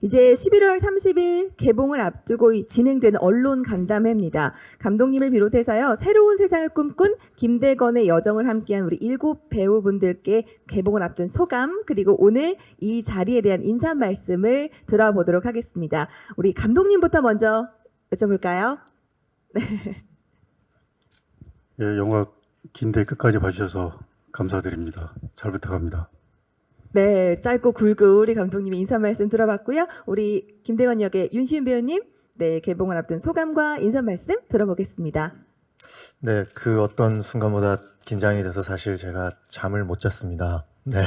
이제 11월 30일 개봉을 앞두고 진행되는 언론 간담회입니다. 감독님을 비롯해서요, 새로운 세상을 꿈꾼 김대건의 여정을 함께한 우리 7 배우분들께 개봉을 앞둔 소감, 그리고 오늘 이 자리에 대한 인사 말씀을 들어보도록 하겠습니다. 우리 감독님부터 먼저 여쭤볼까요? 예, 영화 긴데 끝까지 봐주셔서 감사드립니다. 잘 부탁합니다. 네, 짧고 굵고 우리 감독님의 인사 말씀 들어봤고요. 우리 김대건 역의 윤시윤 배우님, 네, 개봉을 앞둔 소감과 인사 말씀 들어보겠습니다. 네, 그 어떤 순간보다 긴장이 돼서 사실 제가 잠을 못 잤습니다. 네.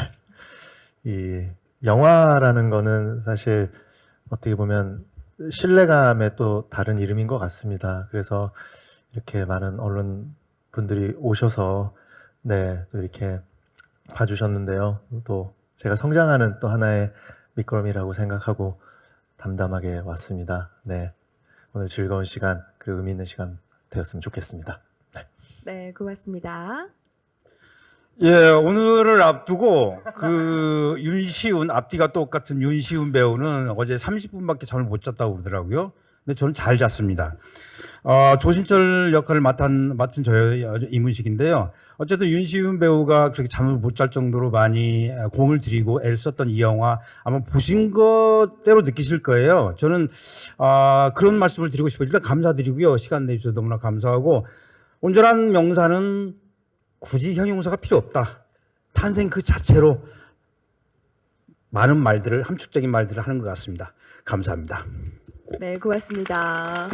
이 영화라는 거는 사실 어떻게 보면 신뢰감의 또 다른 이름인 것 같습니다. 그래서 이렇게 많은 언론 분들이 오셔서 네, 또 이렇게 봐주셨는데요. 또 제가 성장하는 또 하나의 밑거름이라고 생각하고 담담하게 왔습니다. 네, 오늘 즐거운 시간 그리고 의미 있는 시간 되었으면 좋겠습니다. 네, 네, 고맙습니다. 예, 오늘을 앞두고 윤시훈, 앞뒤가 똑같은 윤시훈 배우는 어제 30분밖에 잠을 못 잤다고 그러더라고요. 근데 저는 잘 잤습니다. 조신철 역할을 맡은 저의 이문식인데요. 어쨌든 윤시훈 배우가 그렇게 잠을 못 잘 정도로 많이 공을 들이고 애를 썼던 이 영화 아마 보신 것대로 느끼실 거예요. 저는 그런 말씀을 드리고 싶어요. 일단 감사드리고요. 시간 내주셔서 너무나 감사하고, 온전한 명사는 굳이 형용사가 필요 없다. 탄생 그 자체로 많은 말들을, 함축적인 말들을 하는 것 같습니다. 감사합니다. 네, 고맙습니다.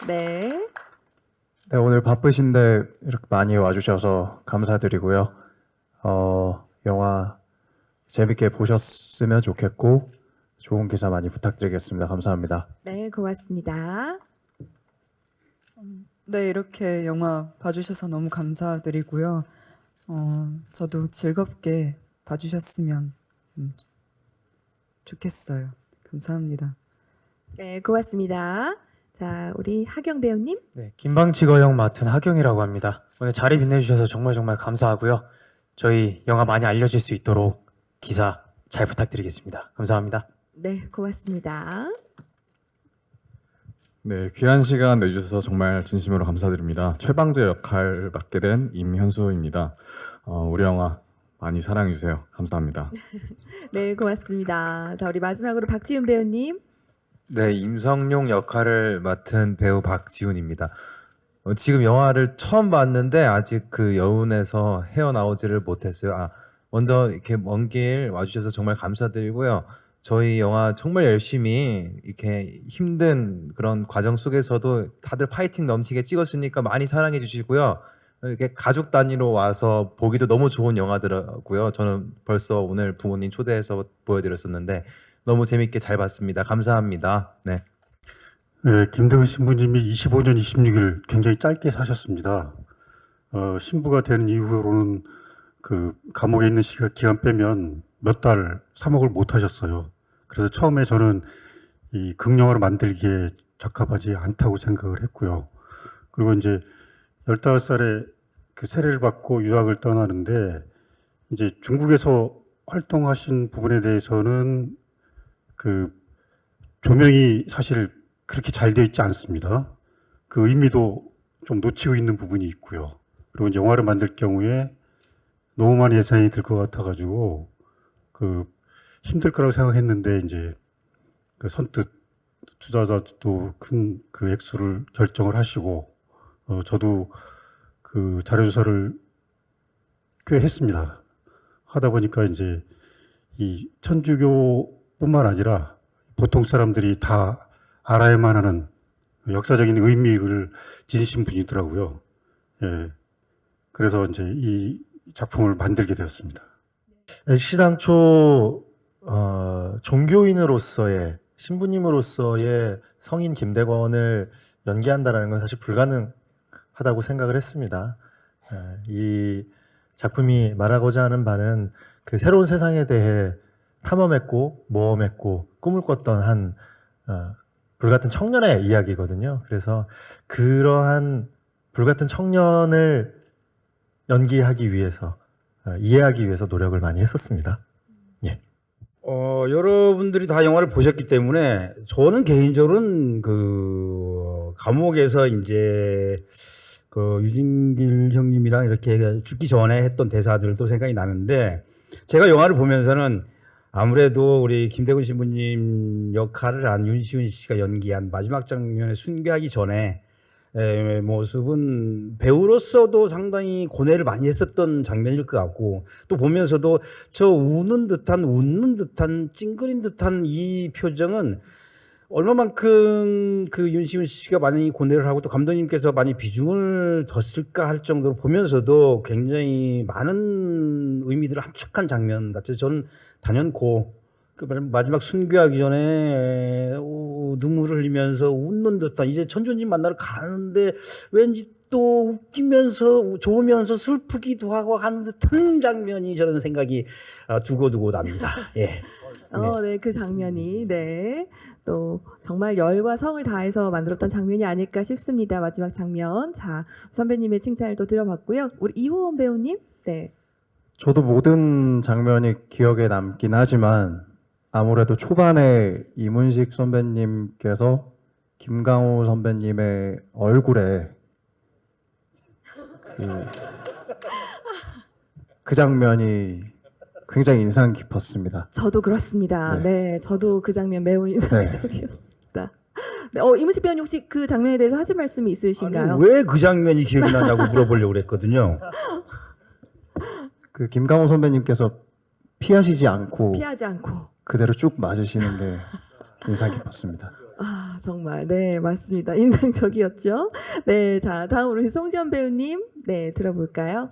네. 네, 오늘 바쁘신데 이렇게 많이 와주셔서 감사드리고요. 영화 재밌게 보셨으면 좋겠고 좋은 기사 많이 부탁드리겠습니다. 감사합니다. 네, 고맙습니다. 네, 이렇게 영화 봐주셔서 너무 감사드리고요. 저도 즐겁게 봐주셨으면 좋겠어요. 감사합니다. 네, 고맙습니다. 자, 우리 하경 배우님. 네, 김방치거 맡은 하경이라고 합니다. 오늘 자리 빛내주셔서 정말 감사하고요. 저희 영화 많이 알려질 수 있도록 기사 잘 부탁드리겠습니다. 감사합니다. 네, 고맙습니다. 네, 귀한 시간 내주셔서 정말 진심으로 감사드립니다. 최방재 역할 맡게 된 임현수입니다. 우리 영화 많이 사랑해주세요. 감사합니다. 네, 고맙습니다. 자, 우리 마지막으로 박지훈 배우님. 네, 임성용 역할을 맡은 배우 박지훈입니다. 지금 영화를 처음 봤는데 아직 그 여운에서 헤어나오지를 못했어요. 먼저 이렇게 먼 길 와주셔서 정말 감사드리고요. 저희 영화 정말 열심히 이렇게 힘든 그런 과정 속에서도 다들 파이팅 넘치게 찍었으니까 많이 사랑해 주시고요. 이렇게 가족 단위로 와서 보기도 너무 좋은 영화더라고요. 저는 벌써 오늘 부모님 초대해서 보여드렸었는데 너무 재밌게 잘 봤습니다. 감사합니다. 네. 네, 김대건 신부님이 25년 26일 굉장히 짧게 사셨습니다. 신부가 되는 이후로는 그 감옥에 있는 기간 빼면 몇 달 사목을 못 하셨어요. 그래서 처음에 저는 이 극영화로 만들기에 적합하지 않다고 생각을 했고요. 그리고 이제 15살에 그 세례를 받고 유학을 떠나는데 이제 중국에서 활동하신 부분에 대해서는 그 조명이 사실 그렇게 잘 되어 있지 않습니다. 그 의미도 좀 놓치고 있는 부분이 있고요. 그리고 이제 영화를 만들 경우에 너무 많은 예산이 들 것 같아가지고 그 힘들 거라고 생각했는데 이제 그 선뜻 투자자도 큰 그 액수를 결정을 하시고 저도 그 자료조사를 꽤 했습니다. 하다 보니까 이제 이 천주교뿐만 아니라 보통 사람들이 다 알아야만 하는 역사적인 의미를 지니신 분이더라고요. 예. 그래서 이제 이 작품을 만들게 되었습니다. 시당초 종교인으로서의 신부님으로서의 성인 김대건을 연기한다는 건 사실 불가능하다고 생각을 했습니다. 이 작품이 말하고자 하는 바는 그 새로운 세상에 대해 탐험했고 모험했고 꿈을 꿨던 한 불같은 청년의 이야기거든요. 그래서 그러한 불같은 청년을 연기하기 위해서 이해하기 위해서 노력을 많이 했었습니다. 예. 여러분들이 다 영화를 보셨기 때문에 저는 개인적으로는 그 감옥에서 이제 그 유진길 형님이랑 이렇게 죽기 전에 했던 대사들도 생각이 나는데 제가 영화를 보면서는 아무래도 우리 김대건 신부님 역할을 한 윤시훈 씨가 연기한 마지막 장면에 순교하기 전에 모습은 배우로서도 상당히 고뇌를 많이 했었던 장면일 것 같고 또 보면서도 저 우는 듯한 웃는 듯한 찡그린 듯한 이 표정은 얼마만큼 그 윤시훈 씨가 많이 고뇌를 하고 또 감독님께서 많이 비중을 뒀을까 할 정도로 보면서도 굉장히 많은 의미들을 함축한 장면 같아요. 저는 단연코 그 마지막 순교하기 전에 눈물을 흘리면서 웃는 듯한 이제 천주님 만나러 가는데 왠지 또 웃기면서 좋으면서 슬프기도 하고 하는 듯한 장면이 저런 생각이 두고두고 납니다. 예. 네, 그 장면이 네. 또 정말 열과 성을 다해서 만들었던 장면이 아닐까 싶습니다. 마지막 장면. 자, 선배님의 칭찬을 또 드려봤고요. 우리 이호원 배우님. 네. 저도 모든 장면이 기억에 남긴 하지만 아무래도 초반에 이문식 선배님께서 김강호 선배님의 얼굴에 그 장면이 굉장히 인상 깊었습니다. 저도 그렇습니다. 네, 저도 그 장면 매우 인상적이었습니다. 네, 이문식 배우님 혹시 그 장면에 대해서 하실 말씀이 있으신가요? 왜 그 장면이 기억이 나냐고 물어보려고 그랬거든요. 그 김강호 선배님께서 피하시지 않고 피하지 않고. 그대로 쭉 맞으시는 게 인상 깊었습니다. 아, 정말. 네, 맞습니다. 인상적이었죠. 네, 자, 다음으로 송지연 배우님. 네, 들어볼까요?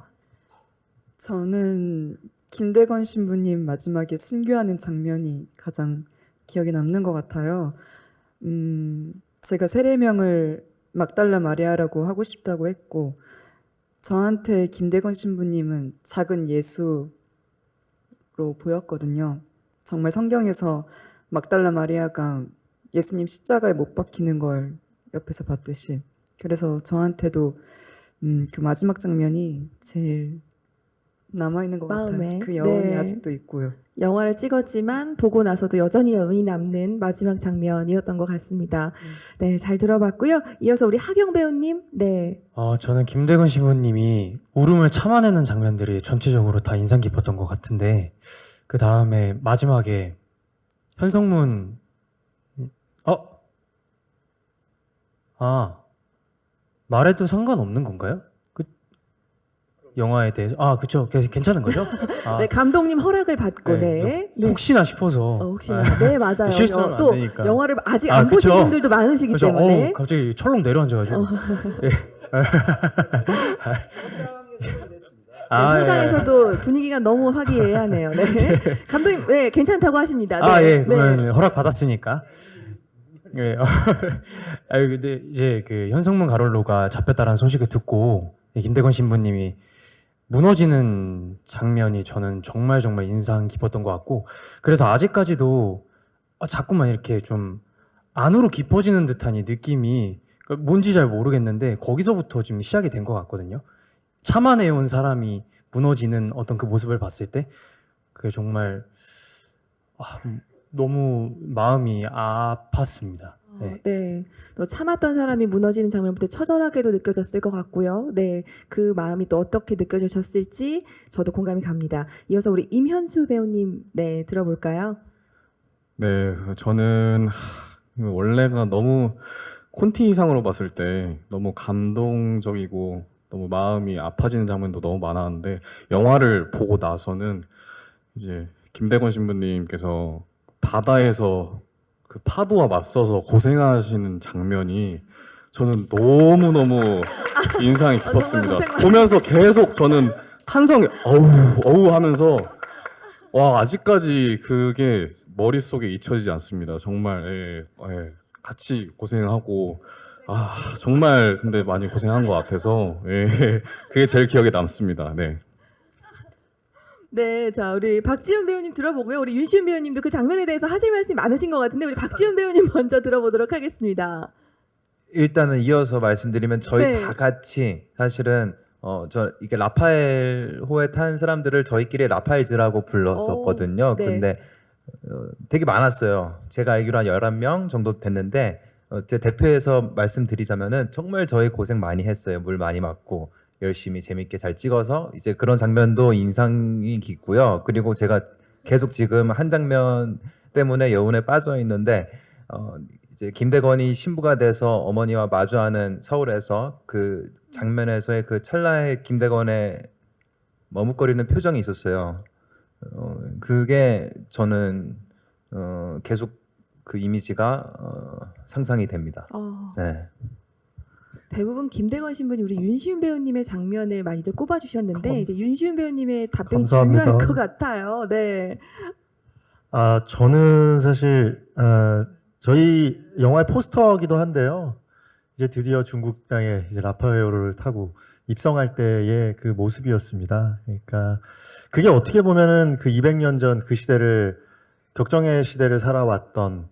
저는 김대건 신부님 마지막에 순교하는 장면이 가장 기억에 남는 것 같아요. 제가 세례명을 막달라 마리아라고 하고 싶다고 했고 저한테 김대건 신부님은 작은 예수로 보였거든요. 정말 성경에서 막달라 마리아가 예수님 십자가에 못 박히는 걸 옆에서 봤듯이 그래서 저한테도 그 마지막 장면이 제일 남아있는 것 마음에. 같아요. 그 여운이 네. 아직도 있고요. 영화를 찍었지만 보고 나서도 여전히 여운이 남는 마지막 장면이었던 것 같습니다. 네, 잘 들어봤고요. 이어서 우리 하경 배우님. 네. 저는 김대건 신부님이 울음을 참아내는 장면들이 전체적으로 다 인상 깊었던 것 같은데 그 다음에 마지막에 현성문 말해도 상관없는 건가요? 그 영화에 대해서 그쵸 괜찮은 거죠? 네, 감독님 허락을 받고 네. 네. 혹시나 싶어서 혹시나. 네, 맞아요. 실수하면 안 또 되니까. 영화를 아직 안 보신 그쵸. 분들도 많으시기 그래서 때문에. 갑자기 철렁 내려앉아가지고 네, 현장에서도 분위기가 너무 화기애애하네요. 네. 감독님, 네, 괜찮다고 하십니다. 네. 그러면 허락 받았으니까. 예. 근데 이제 그 현성문 가롤로가 잡혔다는 소식을 듣고 김대건 신부님이 무너지는 장면이 저는 정말 인상 깊었던 것 같고 그래서 아직까지도 자꾸만 이렇게 좀 안으로 깊어지는 듯한 이 느낌이 뭔지 잘 모르겠는데 거기서부터 지금 시작이 된 것 같거든요. 참아내온 사람이 무너지는 어떤 그 모습을 봤을 때 그게 정말 너무 마음이 아팠습니다. 네. 네. 또 참았던 사람이 무너지는 장면부터 처절하게도 느껴졌을 것 같고요. 네. 그 마음이 또 어떻게 느껴지셨을지 저도 공감이 갑니다. 이어서 우리 임현수 배우님, 네, 들어볼까요? 네, 저는 원래가 너무 콘티 이상으로 봤을 때 너무 감동적이고 너무 마음이 아파지는 장면도 너무 많았는데 영화를 보고 나서는 이제 김대건 신부님께서 바다에서 그 파도와 맞서서 고생하시는 장면이 저는 너무너무 인상이 깊었습니다. 정말 고생 보면서 계속 저는 탄성이 어우 하면서 와 아직까지 그게 머릿속에 잊혀지지 않습니다. 정말 같이 고생하고 정말 근데 많이 고생한 것 같아서 그게 제일 기억에 남습니다. 네. 네, 자, 우리 박지훈 배우님 들어보고요. 우리 윤시훈 배우님도 그 장면에 대해서 하실 말씀이 많으신 것 같은데 우리 박지훈 배우님 먼저 들어보도록 하겠습니다. 일단은 이어서 말씀드리면 저희 네. 다 같이 사실은 이게 라파엘 호에 탄 사람들을 저희끼리 라파엘즈라고 불렀었거든요. 네. 근데 되게 많았어요. 제가 알기로 한 11명 정도 됐는데 제 대표에서 말씀드리자면은 정말 저희 고생 많이 했어요. 물 많이 맞고 열심히 재밌게 잘 찍어서 이제 그런 장면도 인상이 깊고요. 그리고 제가 계속 지금 한 장면 때문에 여운에 빠져 있는데 이제 김대건이 신부가 돼서 어머니와 마주하는 서울에서 그 장면에서의 그 찰나의 김대건의 머뭇거리는 표정이 있었어요. 그게 저는 계속 그 이미지가 상상이 됩니다. 네. 대부분 김대건 신부님 우리 윤시훈 배우님의 장면을 많이들 꼽아주셨는데 이제 윤시훈 배우님의 답변이 감사합니다. 중요할 것 같아요. 네. 저는 사실 저희 영화의 포스터이기도 한데요. 이제 드디어 중국 땅에 이제 라파웨로를 타고 입성할 때의 그 모습이었습니다. 그러니까 그게 어떻게 보면은 그 200년 전 그 시대를 격정의 시대를 살아왔던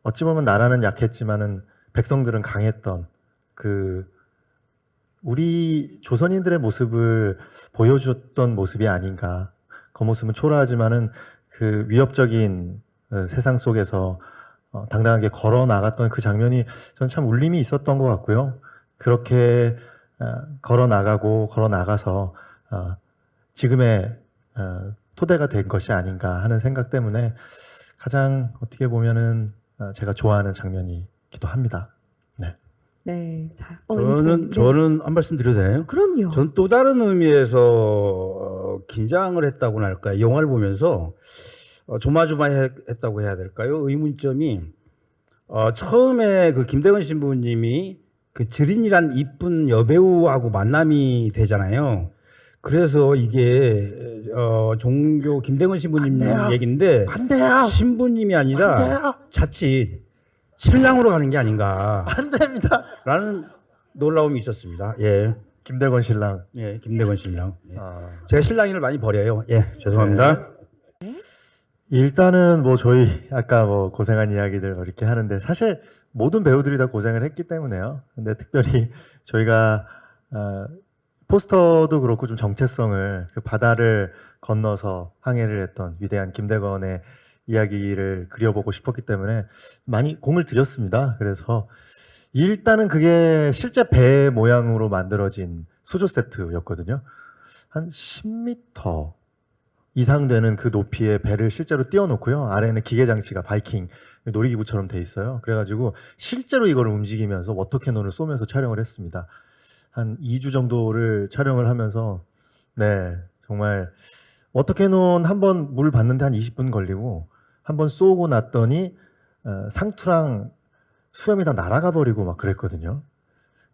어찌 보면 나라는 약했지만은 백성들은 강했던 그 우리 조선인들의 모습을 보여줬던 모습이 아닌가. 겉모습은 초라하지만은 그 위협적인 세상 속에서 당당하게 걸어 나갔던 그 장면이 저는 참 울림이 있었던 것 같고요. 그렇게 걸어 나가고 걸어 나가서 지금의 토대가 된 것이 아닌가 하는 생각 때문에 가장 어떻게 보면은 제가 좋아하는 장면이기도 합니다. 네. 네. 자, 윤시훈 배우님. 네. 저는 한 말씀 드려도 되나요? 그럼요. 전 또 다른 의미에서 긴장을 했다고나 할까요? 영화를 보면서 조마조마했다고 해야 될까요? 의문점이 처음에 그 김대건 신부님이 그 지린이란 이쁜 여배우하고 만남이 되잖아요. 그래서 이게 종교 김대건 신부님 얘기인데 안 돼요. 신부님이 아니라 자칫 신랑으로 가는 게 아닌가. 안 됩니다. 라는 놀라움이 있었습니다. 예. 김대건 신랑. 예, 김대건 신랑. 예. 제가 신랑인을 많이 버려요. 예, 죄송합니다. 일단은 뭐 저희 아까 뭐 고생한 이야기들 이렇게 하는데 사실 모든 배우들이 다 고생을 했기 때문에요. 근데 특별히 저희가 포스터도 그렇고 좀 정체성을 그 바다를 건너서 항해를 했던 위대한 김대건의 이야기를 그려보고 싶었기 때문에 많이 공을 들였습니다. 그래서 일단은 그게 실제 배 모양으로 만들어진 수조 세트였거든요. 한 10m 이상 되는 그 높이의 배를 실제로 띄워놓고요. 아래는 기계 장치가 바이킹 놀이기구처럼 돼 있어요. 그래가지고 실제로 이걸 움직이면서 워터캐논을 쏘면서 촬영을 했습니다. 한 2주 정도를 촬영을 하면서 네 정말 워터캐논 한 번 물 받는데 한 20분 걸리고 한 번 쏘고 났더니 상투랑 수염이 다 날아가 버리고 막 그랬거든요.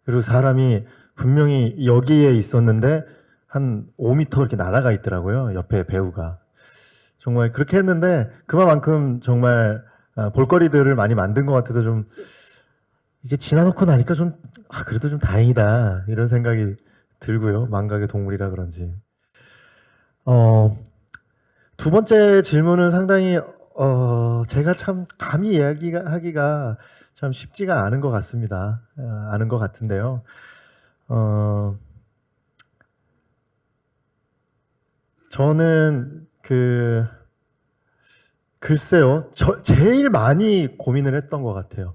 그리고 사람이 분명히 여기에 있었는데 한 5m 이렇게 날아가 있더라고요. 옆에 배우가. 정말 그렇게 했는데 그만큼 정말 볼거리들을 많이 만든 것 같아서 좀 이게 지나놓고 나니까 좀 그래도 좀 다행이다 이런 생각이 들고요. 망각의 동물이라 그런지. 두 번째 질문은 상당히 제가 참 감히 이야기하기가 참 쉽지가 않은 것 같습니다. 아는 것 같은데요. 저는 글쎄요. 제일 많이 고민을 했던 것 같아요.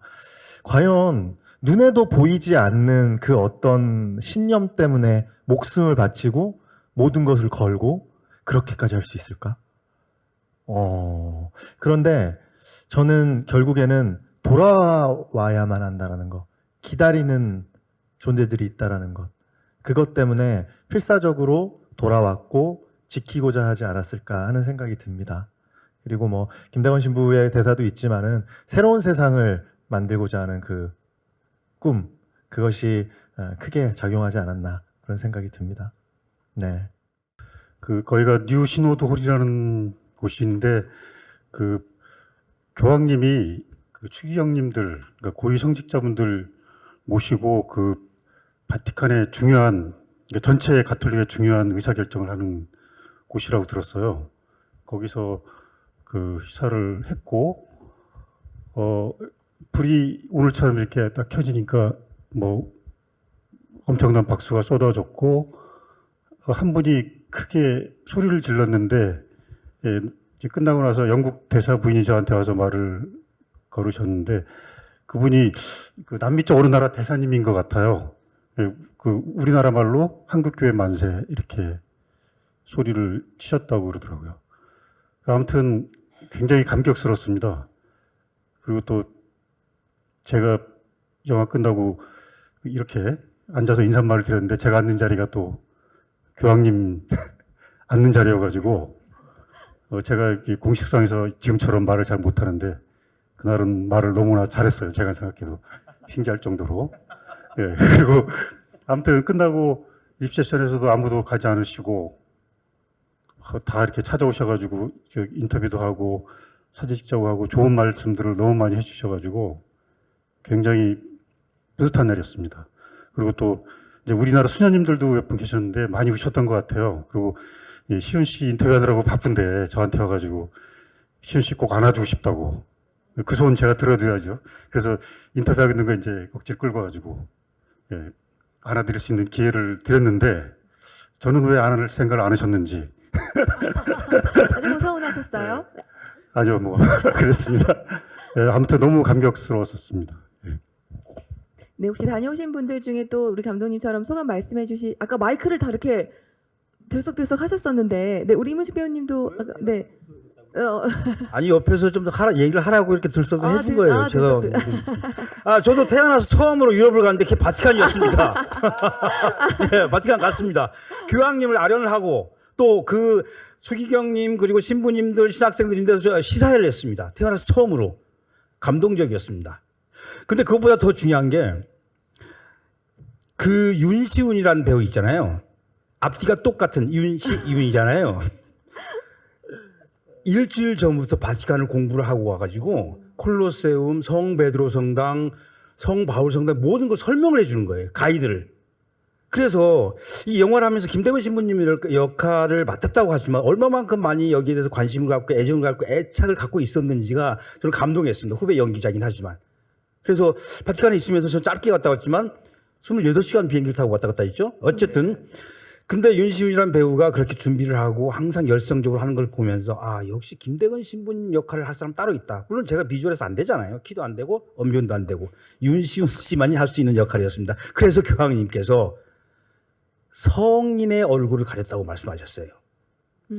과연 눈에도 보이지 않는 그 어떤 신념 때문에 목숨을 바치고 모든 것을 걸고 그렇게까지 할 수 있을까? 그런데 저는 결국에는 돌아와야만 한다라는 거, 기다리는 존재들이 있다라는 것, 그것 때문에 필사적으로 돌아왔고 지키고자 하지 않았을까 하는 생각이 듭니다. 그리고 뭐 김대건 신부의 대사도 있지만은 새로운 세상을 만들고자 하는 그 꿈, 그것이 크게 작용하지 않았나 그런 생각이 듭니다. 네. 거기가 뉴 시노드 홀이라는 곳인데 그 교황님이 그 추기경님들, 그러니까 고위 성직자분들 모시고 그 바티칸의 중요한, 그러니까 전체 가톨릭의 중요한 의사결정을 하는 곳이라고 들었어요. 거기서 그 시사를 했고, 불이 오늘처럼 이렇게 딱 켜지니까 뭐 엄청난 박수가 쏟아졌고, 한 분이 크게 소리를 질렀는데 예, 이제 끝나고 나서 영국 대사 부인이 저한테 와서 말을 걸으셨는데 그분이 그 남미 쪽 어느 나라 대사님인 것 같아요. 예, 그 우리나라 말로 한국교회 만세 이렇게 소리를 치셨다고 그러더라고요. 아무튼 굉장히 감격스럽습니다. 그리고 또 제가 영화 끝나고 이렇게 앉아서 인사말을 드렸는데 제가 앉는 자리가 또 교황님 앉는 자리여가지고 제가 이렇게 공식상에서 지금처럼 말을 잘 못하는데 그날은 말을 너무나 잘했어요. 제가 생각해도 신기할 정도로. 예, 그리고 아무튼 끝나고 립세션에서도 아무도 가지 않으시고 다 이렇게 찾아오셔가지고 인터뷰도 하고 사진 찍자고 하고 좋은 말씀들을 너무 많이 해주셔가지고 굉장히 뿌듯한 날이었습니다. 그리고 또 이제 우리나라 수녀님들도 몇 분 계셨는데 많이 우셨던 것 같아요. 그리고 예, 시훈 씨 인터뷰하느라고 바쁜데 저한테 와가지고 시훈 씨 꼭 안아주고 싶다고 그 소원 제가 들어드려야죠. 그래서 인터뷰하는 거 이제 억지로 끌고 가지고 예, 안아드릴 수 있는 기회를 드렸는데 저는 왜 안을 생각을 안 하셨는지 조금 서운하셨어요? 아주 뭐 그랬습니다. 예, 아무튼 너무 감격스러웠었습니다. 예. 네, 혹시 다녀오신 분들 중에 또 우리 감독님처럼 소감 말씀해 주시. 아까 마이크를 다 이렇게 들썩들썩 하셨었는데, 네, 우리 이문식 배우님도 아까, 네. 아니 옆에서 좀 더 얘기를 하라고 이렇게 들썩 아, 해준 거예요. 제가 저도 태어나서 처음으로 유럽을 갔는데 그게 바티칸이었습니다. 네, 바티칸 갔습니다. 교황님을 아련을 하고 또 그 추기경님 그리고 신부님들 신학생들인데서 시사회를 했습니다. 태어나서 처음으로 감동적이었습니다. 근데 그것보다 더 중요한 게 그 윤시훈이라는 배우 있잖아요. 앞뒤가 똑같은 윤이잖아요. 일주일 전부터 바티칸을 공부를 하고 와가지고 콜로세움, 성 베드로 성당, 성 바울 성당 모든 걸 설명을 해주는 거예요. 가이드를. 그래서 이 영화를 하면서 김대건 신부님의 역할을 맡았다고 하지만 얼마만큼 많이 여기에 대해서 관심을 갖고 애정을 갖고 애착을 갖고 있었는지가 저는 감동했습니다. 후배 연기자긴 하지만. 그래서 바티칸에 있으면서 저 짧게 갔다 왔지만 28시간 비행기를 타고 왔다 갔다 했죠. 어쨌든 근데 윤시훈이라는 배우가 그렇게 준비를 하고 항상 열성적으로 하는 걸 보면서 아 역시 김대건 신부님 역할을 할 사람 따로 있다. 물론 제가 비주얼에서 안 되잖아요. 키도 안 되고 언변도 안 되고 윤시훈 씨만이 할 수 있는 역할이었습니다. 그래서 교황님께서 성인의 얼굴을 가렸다고 말씀하셨어요.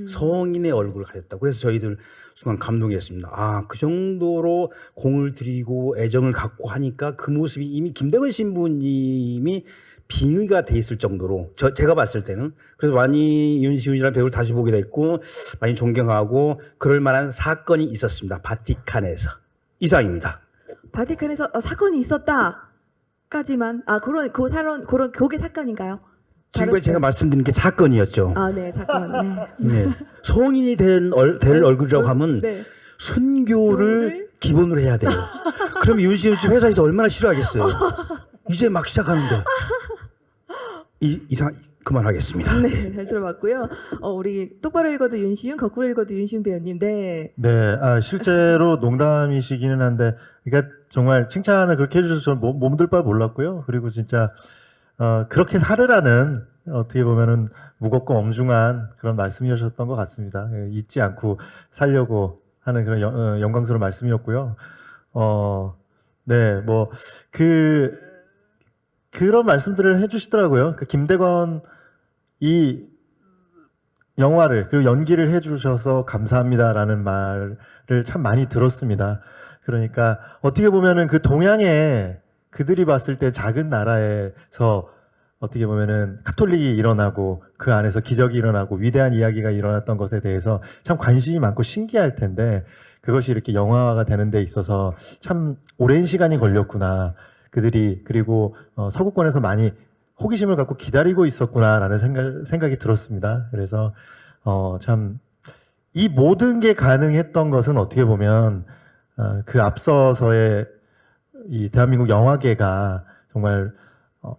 성인의 얼굴을 가렸다고. 그래서 저희들 순간 감동했습니다. 아, 그 정도로 공을 들이고 애정을 갖고 하니까 그 모습이 이미 김대건 신부님이 빙의가 돼 있을 정도로 제가 봤을 때는 그래서 많이 윤시훈이라는 배우를 다시 보게 됐고 많이 존경하고 그럴 만한 사건이 있었습니다. 바티칸에서. 이상입니다. 바티칸에서 사건이 있었다까지만 그런 그게 사건인가요? 지금까지 제가 말씀드린 게 사건이었죠. 아, 네, 사건. 네. 네. 성인이 될 얼굴이라고 하면 네. 순교를 기본으로 해야 돼요. 그럼 윤시훈 씨 회사에서 얼마나 싫어하겠어요. 이제 막 시작하는데. 이상 그만하겠습니다. 네, 잘 들어봤고요. 우리 똑바로 읽어도 윤시윤, 거꾸로 읽어도 윤시윤 배우님. 네. 네, 실제로 농담이시기는 한데, 그러니까 정말 칭찬을 그렇게 해주셔서 저는 몸둘 바를 몰랐고요. 그리고 진짜 그렇게 살으라는 어떻게 보면은 무겁고 엄중한 그런 말씀이셨던 것 같습니다. 잊지 않고 살려고 하는 그런 영광스러운 말씀이었고요. 네, 뭐 그런 말씀들을 해주시더라고요. 김대건 이 영화를 그리고 연기를 해주셔서 감사합니다라는 말을 참 많이 들었습니다. 그러니까 어떻게 보면은 그 동양에 그들이 봤을 때 작은 나라에서 어떻게 보면은 카톨릭이 일어나고 그 안에서 기적이 일어나고 위대한 이야기가 일어났던 것에 대해서 참 관심이 많고 신기할 텐데 그것이 이렇게 영화가 되는 데 있어서 참 오랜 시간이 걸렸구나. 그들이 그리고 서구권에서 많이 호기심을 갖고 기다리고 있었구나라는 생각이 들었습니다. 그래서 참 이 모든 게 가능했던 것은 어떻게 보면 그 앞서서의 이 대한민국 영화계가 정말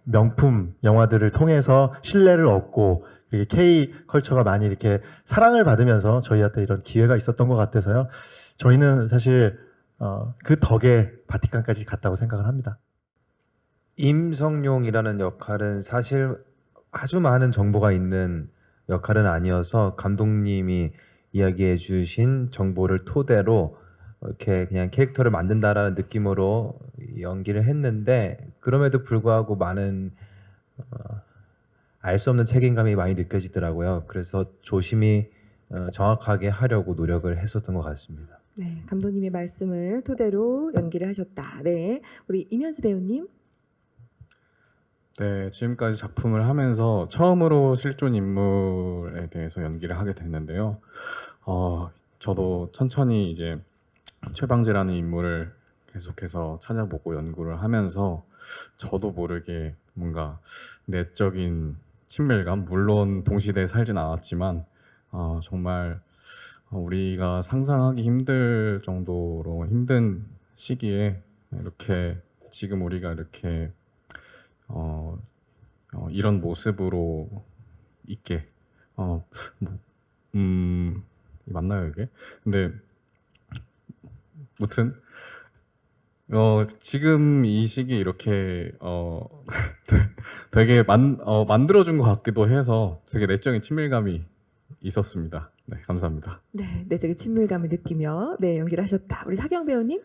명품 영화들을 통해서 신뢰를 얻고 K 컬처가 많이 이렇게 사랑을 받으면서 저희한테 이런 기회가 있었던 것 같아서요. 저희는 사실 그 덕에 바티칸까지 갔다고 생각을 합니다. 임성룡이라는 역할은 사실 아주 많은 정보가 있는 역할은 아니어서 감독님이 이야기해 주신 정보를 토대로 이렇게 그냥 캐릭터를 만든다라는 느낌으로 연기를 했는데 그럼에도 불구하고 많은 알 수 없는 책임감이 많이 느껴지더라고요. 그래서 조심히 정확하게 하려고 노력을 했었던 것 같습니다. 네, 감독님의 말씀을 토대로 연기를 하셨다. 네, 우리 임현수 배우님. 네, 지금까지 작품을 하면서 처음으로 실존 인물에 대해서 연기를 하게 됐는데요. 저도 천천히 이제 최방재라는 인물을 계속해서 찾아보고 연구를 하면서 저도 모르게 뭔가 내적인 친밀감, 물론 동시대에 살진 않았지만 정말 우리가 상상하기 힘들 정도로 힘든 시기에 이렇게 지금 우리가 이렇게 이런 모습으로 있게 맞나요 이게? 근데 무튼 지금 이 시기 이렇게 되게 만들어준 것 같기도 해서 되게 내적인 친밀감이 있었습니다. 네, 감사합니다. 네, 내적인 친밀감을 느끼며 네 연기를 하셨다. 우리 사경 배우님.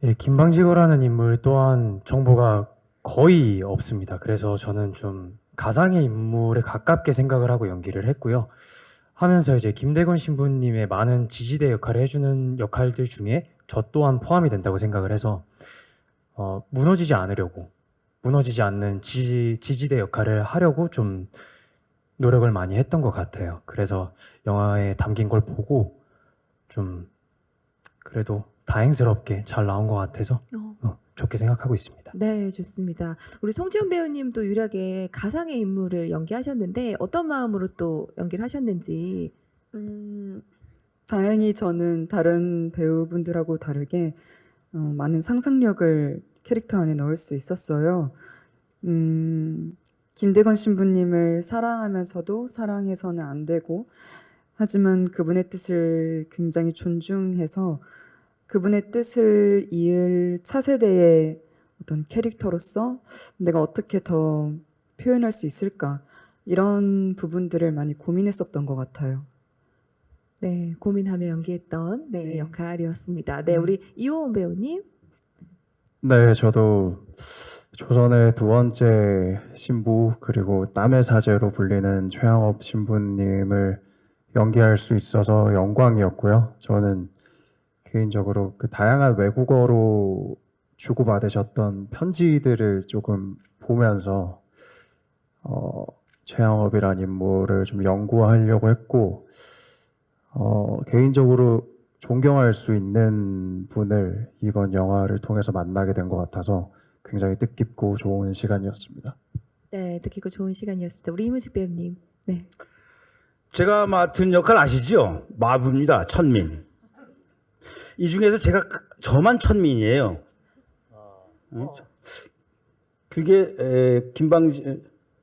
예, 김방지거라는 인물 또한 정보가 거의 없습니다. 그래서 저는 좀 가상의 인물에 가깝게 생각을 하고 연기를 했고요. 하면서 이제 김대건 신부님의 많은 지지대 역할을 해주는 역할들 중에 저 또한 포함이 된다고 생각을 해서 무너지지 않으려고, 무너지지 않는 지지대 역할을 하려고 좀 노력을 많이 했던 것 같아요. 그래서 영화에 담긴 걸 보고 좀 그래도 다행스럽게 잘 나온 것 같아서 좋게 생각하고 있습니다. 네, 좋습니다. 우리 송지훈 배우님도 유일하게 가상의 인물을 연기하셨는데 어떤 마음으로 또 연기를 하셨는지. 다행히 저는 다른 배우분들하고 다르게 많은 상상력을 캐릭터 안에 넣을 수 있었어요. 김대건 신부님을 사랑하면서도 사랑해서는 안 되고, 하지만 그분의 뜻을 굉장히 존중해서 그분의 뜻을 이을 차세대의 어떤 캐릭터로서 내가 어떻게 더 표현할 수 있을까, 이런 부분들을 많이 고민했었던 것 같아요. 네, 고민하며 연기했던 네, 역할이었습니다. 네, 우리 이호원 배우님. 네, 저도 조선의 두 번째 신부 그리고 땀의 사제로 불리는 최양업 신부님을 연기할 수 있어서 영광이었고요. 저는 개인적으로 그 다양한 외국어로 주고받으셨던 편지들을 조금 보면서 최양업이라는 인물을 좀 연구하려고 했고, 개인적으로 존경할 수 있는 분을 이번 영화를 통해서 만나게 된 것 같아서 굉장히 뜻깊고 좋은 시간이었습니다. 네, 듣기고 좋은 시간이었습니다. 우리 이문식 배우님. 네. 제가 맡은 역할 아시죠? 마부입니다. 천민. 이 중에서 저만 천민이에요. 그게 김방지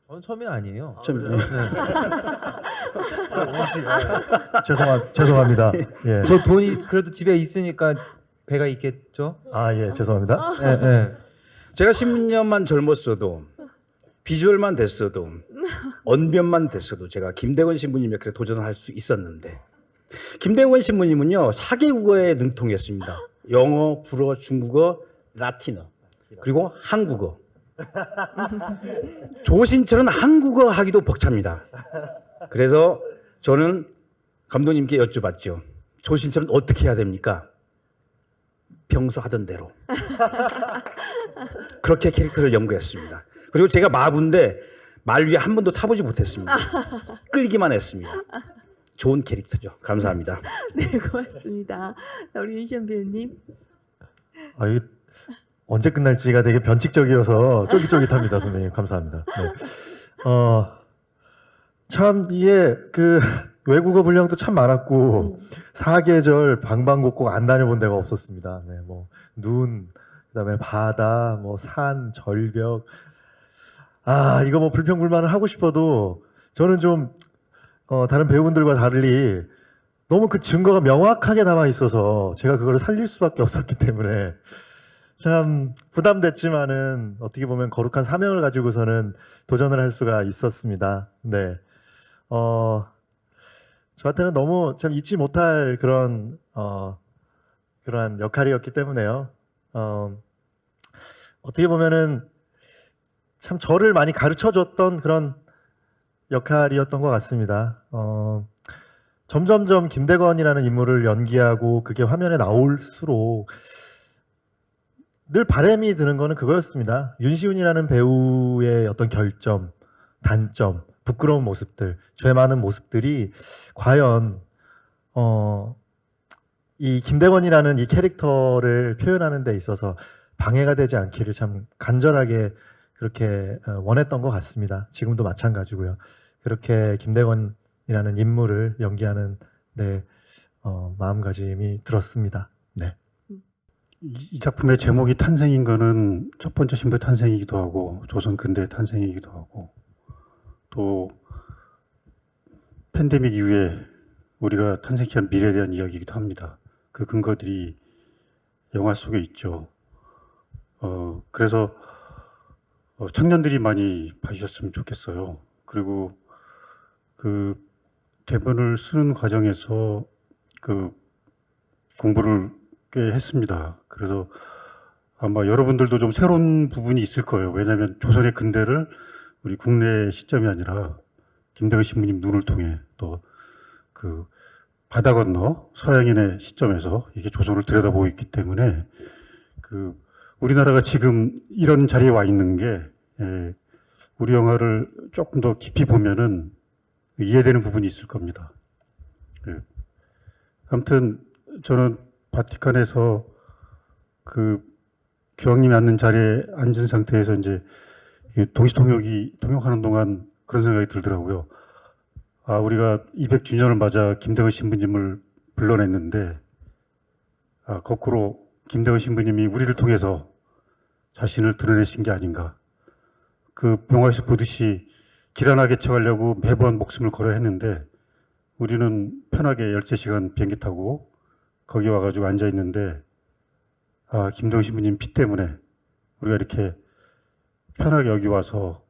저는 처음이 아니에요. 천민. 죄송합니다. 예. 저 돈이 그래도 집에 있으니까 배가 있겠죠? 예, 죄송합니다. 네, 네. 제가 10년만 젊었어도 비주얼만 됐어도 언변만 됐어도 제가 김대건 신부님 역할에 도전할 수 있었는데, 김대건 신부님은요 4개국어에 능통했습니다. 영어, 불어, 중국어, 라틴어 그리고 한국어. 조신철은 한국어 하기도 벅찹니다. 그래서 저는 감독님께 여쭤봤죠. 조신철은 어떻게 해야 됩니까? 평소 하던 대로. 그렇게 캐릭터를 연구했습니다. 그리고 제가 마부인데 말 위에 한 번도 타보지 못했습니다. 끌기만 했습니다. 좋은 캐릭터죠. 감사합니다. 네, 고맙습니다. 자, 우리 윤시현 배우님. 이게 언제 끝날지가 되게 변칙적이어서 쫄깃쫄깃합니다, 선배님. 감사합니다. 네. 참 이게 그 외국어 분량도 참 많았고 사계절 방방곡곡 안 다녀본 데가 없었습니다. 네, 뭐 눈, 그다음에 바다, 뭐 산, 절벽. 이거 뭐 불평불만을 하고 싶어도 저는 좀 다른 배우분들과 달리 너무 그 증거가 명확하게 남아 있어서 제가 그걸 살릴 수밖에 없었기 때문에 참 부담됐지만은 어떻게 보면 거룩한 사명을 가지고서는 도전을 할 수가 있었습니다. 네. 저한테는 너무 참 잊지 못할 그런 그러한 역할이었기 때문에요. 어떻게 보면은 참 저를 많이 가르쳐줬던 그런 역할이었던 것 같습니다. 점점점 김대건이라는 인물을 연기하고 그게 화면에 나올수록 늘 바람이 드는 거는 그거였습니다. 윤시훈이라는 배우의 어떤 결점, 단점, 부끄러운 모습들, 죄 많은 모습들이 과연 이 김대건이라는 이 캐릭터를 표현하는 데 있어서 방해가 되지 않기를 참 간절하게 그렇게 원했던 것 같습니다. 지금도 마찬가지고요. 그렇게 김대건이라는 인물을 연기하는 데 마음가짐이 들었습니다. 네. 이 작품의 제목이 탄생인 거는 첫 번째 신부의 탄생이기도 하고 조선 근대의 탄생이기도 하고 또 팬데믹 이후에 우리가 탄생케 한 미래에 대한 이야기이기도 합니다. 그 근거들이 영화 속에 있죠. 그래서 청년들이 많이 봐주셨으면 좋겠어요. 그리고 그 대본을 쓰는 과정에서 그 공부를 꽤 했습니다. 그래서 아마 여러분들도 좀 새로운 부분이 있을 거예요. 왜냐하면 조선의 근대를 우리 국내 시점이 아니라 김대건 신부님 눈을 통해 또 그 바다 건너 서양인의 시점에서 이게 조선을 들여다보고 있기 때문에 그 우리나라가 지금 이런 자리에 와 있는 게 우리 영화를 조금 더 깊이 보면은 이해되는 부분이 있을 겁니다. 아무튼 저는 바티칸에서 그 교황님이 앉는 자리에 앉은 상태에서 이제 통역하는 동안 그런 생각이 들더라고요. 아, 우리가 200주년을 맞아 김대건 신부님을 불러냈는데, 거꾸로 김대건 신부님이 우리를 통해서 자신을 드러내신 게 아닌가. 그 영화에서 보듯이 길 하나 개척하려고 매번 목숨을 걸어야 했는데, 우리는 편하게 13시간 비행기 타고 거기 와가지고 앉아있는데, 김대건 신부님 피 때문에 우리가 이렇게 편하게 여기 와서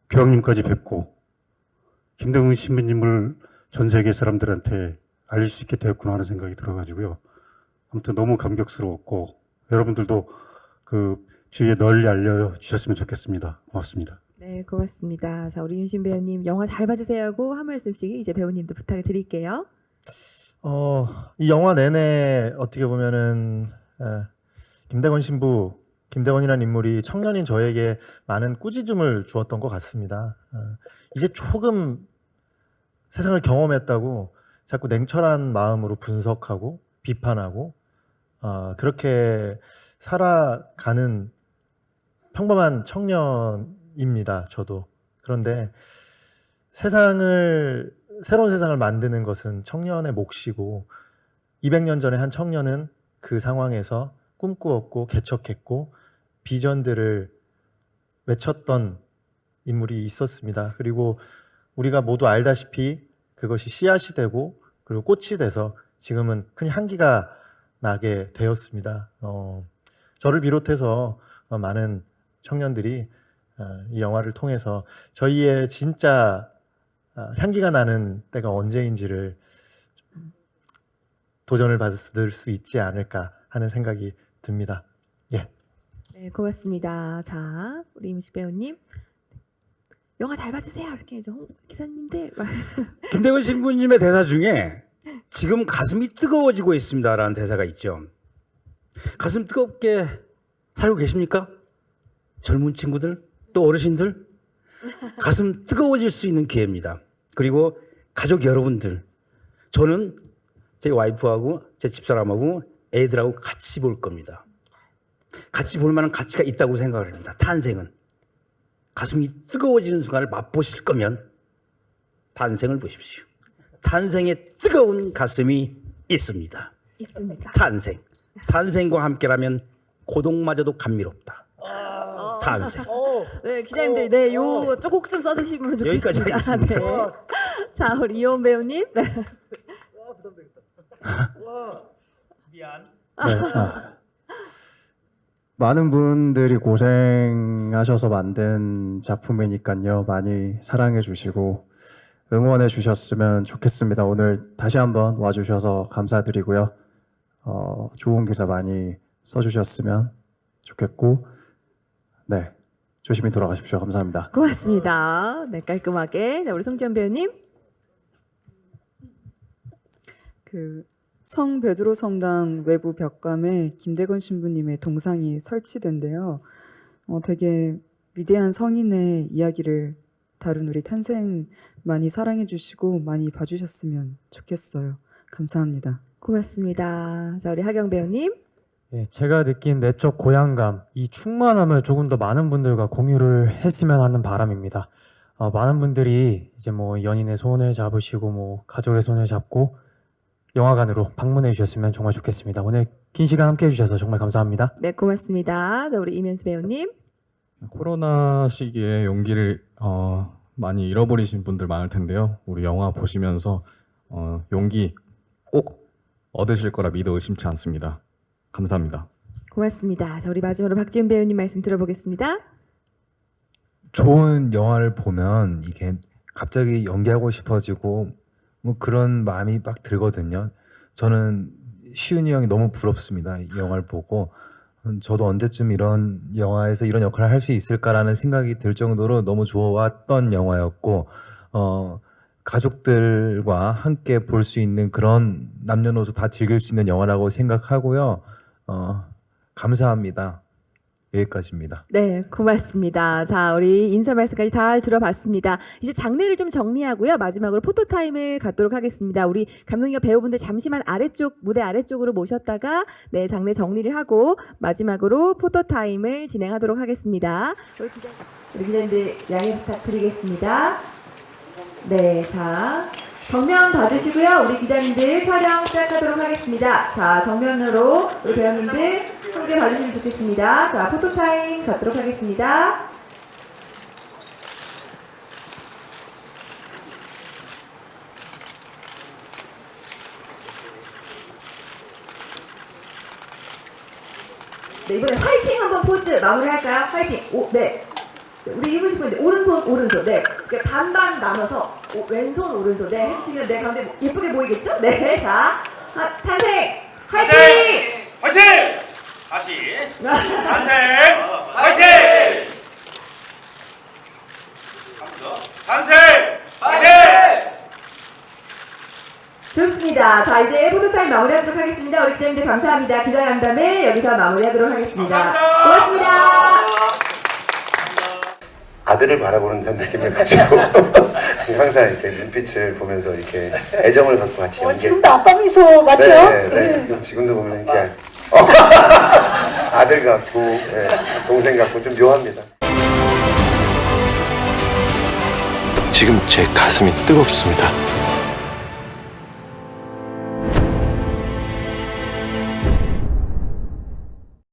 교황님까지 뵙고, 김대건 신부님을 전 세계 사람들한테 알릴 수 있게 되었구나 하는 생각이 들어가지고요. 아무튼 너무 감격스러웠고, 여러분들도 그 주위에 널리 알려주셨으면 좋겠습니다. 고맙습니다. 네, 고맙습니다. 자, 우리 윤신 배우님 영화 잘 봐주세요 하고 한 말씀씩 이제 배우님도 부탁을 드릴게요. 이 영화 내내 어떻게 보면은 김대건 신부, 김대건이라는 인물이 청년인 저에게 많은 꾸짖음을 주었던 것 같습니다. 이제 조금 세상을 경험했다고 자꾸 냉철한 마음으로 분석하고 비판하고 그렇게 살아가는 평범한 청년입니다. 저도. 그런데 새로운 세상을 만드는 것은 청년의 몫이고 200년 전에 한 청년은 그 상황에서 꿈꾸었고 개척했고 비전들을 외쳤던 인물이 있었습니다. 그리고 우리가 모두 알다시피 그것이 씨앗이 되고 그리고 꽃이 돼서 지금은 큰 향기가 나게 되었습니다. 저를 비롯해서 많은 청년들이 이 영화를 통해서 저희의 진짜 향기가 나는 때가 언제인지를 도전을 받을 수 있지 않을까 하는 생각이 듭니다. 예. 네, 고맙습니다. 자, 우리 임시 배우님 영화 잘 봐주세요. 이렇게 해줘. 기사님들. 김대건 신부님의 대사 중에 지금 가슴이 뜨거워지고 있습니다라는 대사가 있죠. 가슴 뜨겁게 살고 계십니까? 젊은 친구들, 또 어르신들, 가슴 뜨거워질 수 있는 기회입니다. 그리고 가족 여러분들, 저는 제 와이프하고 제 집사람하고 애들하고 같이 볼 겁니다. 같이 볼 만한 가치가 있다고 생각을 합니다. 탄생은. 가슴이 뜨거워지는 순간을 맛보실 거면 탄생을 보십시오. 탄생에 뜨거운 가슴이 있습니다. 있습니다. 탄생. 탄생과 함께라면 고독마저도 감미롭다. 탄생. 네, 기자님들, 네, 요 꼭 좀 써주시면 여기까지 좋겠습니다. 하겠습니다. 네. 자, 우리 이혼 배우님. 네. 미안. 많은 분들이 고생하셔서 만든 작품이니까요. 많이 사랑해 주시고 응원해 주셨으면 좋겠습니다. 오늘 다시 한번 와주셔서 감사드리고요. 좋은 기사 많이 써주셨으면 좋겠고, 네, 조심히 돌아가십시오. 감사합니다. 고맙습니다. 네, 깔끔하게. 자, 우리 송지연 배우님. 그 성 베드로 성당 외부 벽감에 김대건 신부님의 동상이 설치된대요. 되게 위대한 성인의 이야기를 다룬 우리 탄생 많이 사랑해 주시고 많이 봐주셨으면 좋겠어요. 감사합니다. 고맙습니다. 자, 우리 하경 배우님. 예, 제가 느낀 내적 고향감, 이 충만함을 조금 더 많은 분들과 공유를 했으면 하는 바람입니다. 많은 분들이 이제 뭐 연인의 손을 잡으시고 뭐 가족의 손을 잡고 영화관으로 방문해 주셨으면 정말 좋겠습니다. 오늘 긴 시간 함께 해주셔서 정말 감사합니다. 네, 고맙습니다. 자, 우리 이면수 배우님. 코로나 시기에 용기를 많이 잃어버리신 분들 많을 텐데요. 우리 영화 보시면서 용기 꼭 얻으실 거라 믿어 의심치 않습니다. 감사합니다. 고맙습니다. 자, 우리 마지막으로 박지훈 배우님 말씀 들어보겠습니다. 좋은 영화를 보면 이게 갑자기 연기하고 싶어지고 뭐 그런 마음이 막 들거든요. 저는 시훈이 형이 너무 부럽습니다. 이 영화를 보고 저도 언제쯤 이런 영화에서 이런 역할을 할 수 있을까라는 생각이 들 정도로 너무 좋았던 영화였고 가족들과 함께 볼 수 있는 그런 남녀노소 다 즐길 수 있는 영화라고 생각하고요. 감사합니다. 여기까지입니다. 네, 고맙습니다. 자, 우리 인사 말씀까지 잘 들어봤습니다. 이제 장례를 좀 정리하고요. 마지막으로 포토타임을 갖도록 하겠습니다. 우리 감독님과 배우분들 잠시만 무대 아래쪽으로 모셨다가 네, 장례 정리를 하고 마지막으로 포토타임을 진행하도록 하겠습니다. 우리 기자님들 양해 부탁드리겠습니다. 네, 자, 정면 봐주시고요. 우리 기자님들 촬영 시작하도록 하겠습니다. 자, 정면으로 우리 배우님들 함께 봐주시면 좋겠습니다. 자, 포토타임 갖도록 하겠습니다. 네, 이번에 화이팅 한번 포즈 마무리할까요? 화이팅! 네. 우리 입으실 분들 오른손 네 이렇게 반반 나눠서 왼손 오른손 네 해주시면 네 가운데 예쁘게 보이겠죠? 네 자 탄생 화이팅! 화이팅! 다시 탄생 화이팅! 탄생 화이팅! 좋습니다. 자 이제 포토타임 마무리하도록 하겠습니다. 우리 기자님들 감사합니다. 기자 간담회 여기서 마무리하도록 하겠습니다. 고맙습니다. 아들을 바라보는 듯한 느낌을 가지고 항상 이렇게 눈빛을 보면서 이렇게 애정을 갖고 같이 연기. 지금도 아빠 미소 맞죠? 네. 지금도 보면 이렇게 아들 같고 네, 동생 같고 좀 묘합니다. 지금 제 가슴이 뜨겁습니다.